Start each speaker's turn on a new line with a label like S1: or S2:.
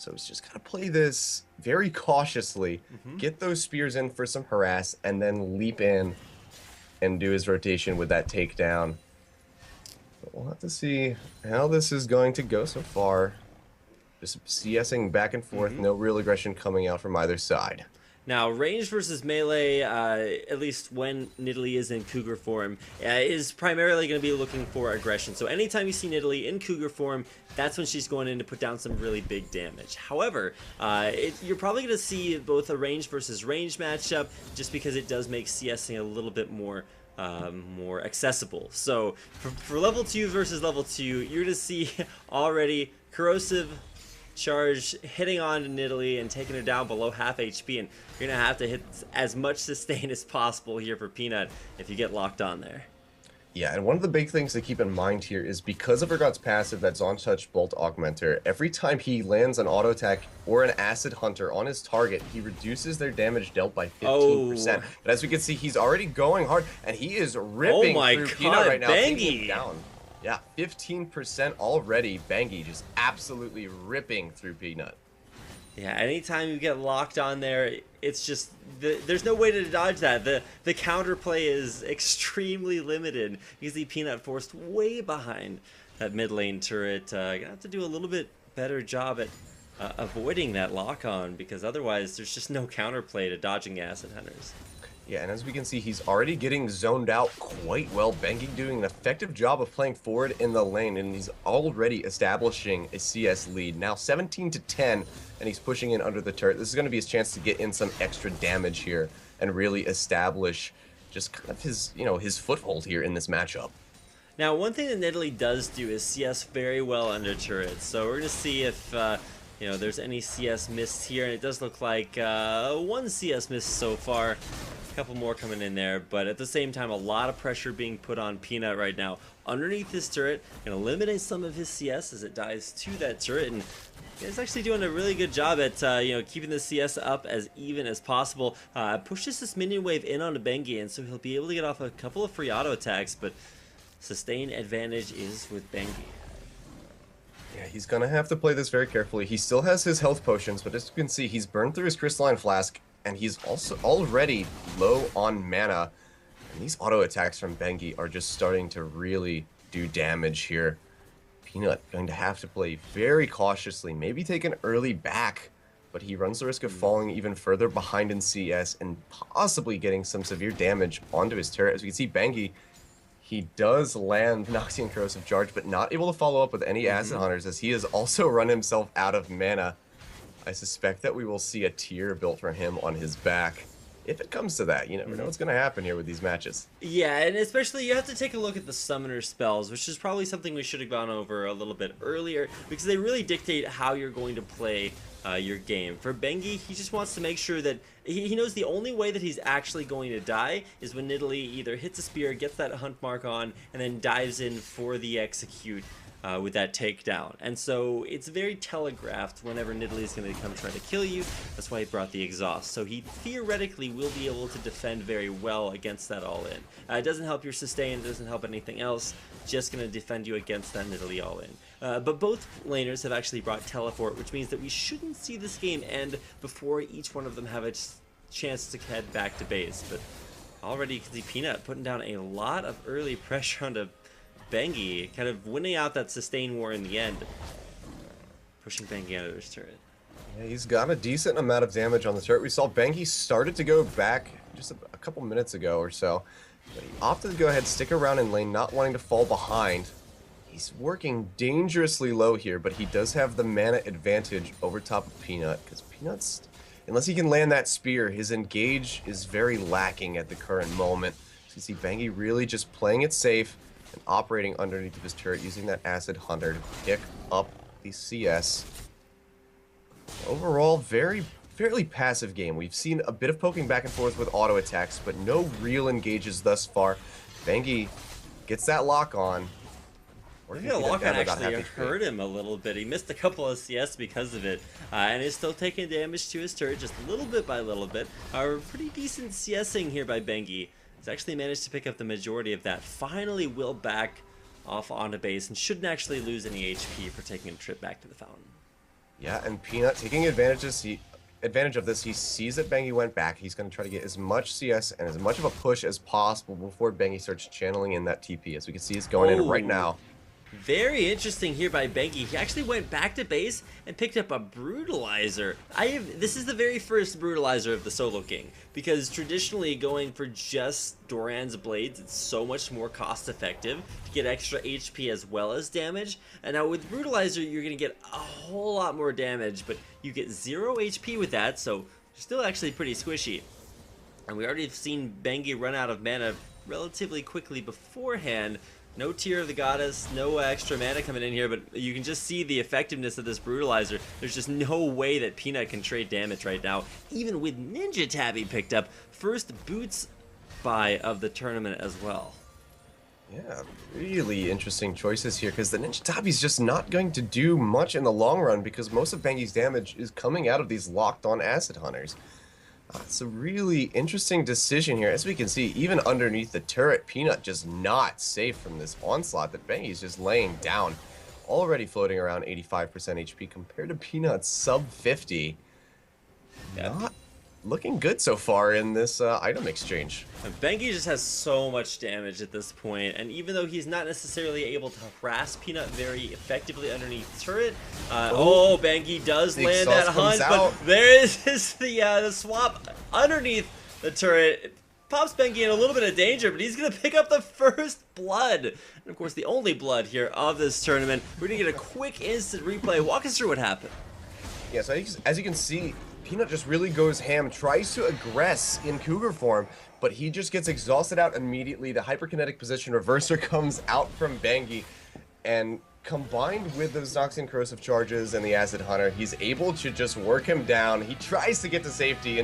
S1: So he's just got to play this very cautiously,
S2: Mm-hmm.
S1: get those spears in for some harass, and then leap in and do his rotation with that takedown. But we'll have to see how this is going to go so far. Just CSing back and forth,
S2: Mm-hmm.
S1: no real aggression coming out from either side.
S2: Now, range versus melee, at least when Nidalee is in Cougar form, is primarily going to be looking for aggression. So anytime you see Nidalee in Cougar form, that's when she's going in to put down some really big damage. However, you're probably going to see both a range versus range matchup, just because it does make CSing a little bit more accessible. So for level 2 versus level 2, you're going to see already corrosive charge hitting on to Nidalee and taking her down below half HP, and you're gonna have to hit as much sustain as possible here for Peanut if you get locked on there.
S1: Yeah, and one of the big things to keep in mind here is because of Urgot's passive, that Zon Touch Bolt Augmenter, every time he lands an auto attack or an Acid Hunter on his target, he reduces their damage dealt by 15%.
S2: Oh.
S1: But as we can see, he's already going hard, and he is ripping through Peanut right now, taking him down. Yeah, 15% already. Bengi just absolutely ripping through Peanut.
S2: Yeah, anytime you get locked on there, it's just there's no way to dodge that. The counterplay is extremely limited. You see Peanut forced way behind that mid lane turret. Gonna have to do a little bit better job at avoiding that lock on, because otherwise there's just no counterplay to dodging Acid Hunters.
S1: Yeah, and as we can see, he's already getting zoned out quite well. Bengi doing an effective job of playing forward in the lane, and he's already establishing a CS lead. Now 17 to 10, and he's pushing in under the turret. This is going to be his chance to get in some extra damage here and really establish just kind of his, his foothold here in this matchup.
S2: Now, one thing that Nidalee does do is CS very well under turrets. So we're going to see if there's any CS missed here, and it does look like one CS miss so far. A couple more coming in there, but at the same time, a lot of pressure being put on Peanut right now underneath his turret. Gonna eliminate some of his CS as it dies to that turret, and he's actually doing a really good job at keeping the CS up as even as possible. Pushes this minion wave in onto Bengi, and so he'll be able to get off a couple of free auto attacks, but sustain advantage is with Bengi.
S1: Yeah, he's gonna have to play this very carefully. He still has his health potions, but as you can see, he's burned through his crystalline flask, and he's also already low on mana. And these auto attacks from Bengi are just starting to really do damage here. Peanut going to have to play very cautiously, maybe take an early back, but he runs the risk of falling even further behind in CS and possibly getting some severe damage onto his turret. As we can see, Bengi, he does land Noxian Corrosive Charge, but not able to follow up with any Acid Hunters, as he has also run himself out of mana. I suspect that we will see a tier built for him on his back. If it comes to that, you never know what's going to happen here with these matches.
S2: Yeah, and especially you have to take a look at the summoner spells, which is probably something we should have gone over a little bit earlier, because they really dictate how you're going to play your game. For Bengi, he just wants to make sure that he knows the only way that he's actually going to die is when Nidalee either hits a spear, gets that hunt mark on, and then dives in for the execute. With that takedown. And so it's very telegraphed whenever Nidalee is going to come try to kill you. That's why he brought the exhaust. So he theoretically will be able to defend very well against that all-in. It doesn't help your sustain, it doesn't help anything else. Just going to defend you against that Nidalee all-in. But both laners have actually brought teleport, which means that we shouldn't see this game end before each one of them have a chance to head back to base. But already you can see Peanut putting down a lot of early pressure onto Bengi, kind of winning out that sustain war in the end, pushing Bengi out of his turret.
S1: Yeah, he's got a decent amount of damage on the turret. We saw Bengi started to go back just a couple minutes ago or so, but he opted to go ahead, stick around in lane, not wanting to fall behind. He's working dangerously low here, but he does have the mana advantage over top of Peanut, because Peanut's, unless he can land that spear, his engage is very lacking at the current moment. So you see Bengi really just playing it safe and operating underneath of his turret, using that Acid Hunter to pick up the CS. Overall, fairly passive game. We've seen a bit of poking back and forth with auto attacks, but no real engages thus far. Bengi gets that lock on.
S2: I think the lock on actually hurt him a little bit. He missed a couple of CS because of it, and is still taking damage to his turret just little bit by little bit. Pretty decent CSing here by Bengi. He's actually managed to pick up the majority of that. Finally will back off onto base and shouldn't actually lose any HP for taking a trip back to the fountain.
S1: Yeah, and Peanut taking advantage of this. He sees that Bengi went back. He's going to try to get as much CS and as much of a push as possible before Bengi starts channeling in that TP. As we can see, it's going in right now.
S2: Very interesting here by Bengi. He actually went back to base and picked up a Brutalizer. This is the very first Brutalizer of the Solo King, because traditionally going for just Doran's blades, it's so much more cost effective to get extra HP as well as damage. And now with Brutalizer, you're going to get a whole lot more damage, but you get 0 HP with that, so still actually pretty squishy. And we already have seen Bengi run out of mana relatively quickly beforehand. No Tear of the Goddess, no extra mana coming in here, but you can just see the effectiveness of this Brutalizer. There's just no way that Peanut can trade damage right now, even with Ninja Tabby picked up. First boots buy of the tournament as well.
S1: Yeah, really interesting choices here, because the Ninja Tabby's just not going to do much in the long run, because most of Bengi's damage is coming out of these locked-on Acid Hunters. It's a really interesting decision here. As we can see, even underneath the turret, Peanut just not safe from this onslaught that Bengi's just laying down. Already floating around 85% HP compared to Peanut's sub 50. Not looking good so far in this item exchange.
S2: Bengi just has so much damage at this point, and even though he's not necessarily able to harass Peanut very effectively underneath turret, Bengi does land that hunt, but there is the swap underneath the turret. It pops Bengi in a little bit of danger, but he's going to pick up the first blood, and of course the only blood here of this tournament. We're going to get a quick instant replay. Walk us through what happened.
S1: Yeah, so as you can see, Peanut just really goes ham, tries to aggress in Cougar form, but he just gets exhausted out immediately. The hyperkinetic position reverser comes out from Bengi, and combined with those Noxian Corrosive charges and the Acid Hunter, he's able to just work him down. He tries to get to safety, and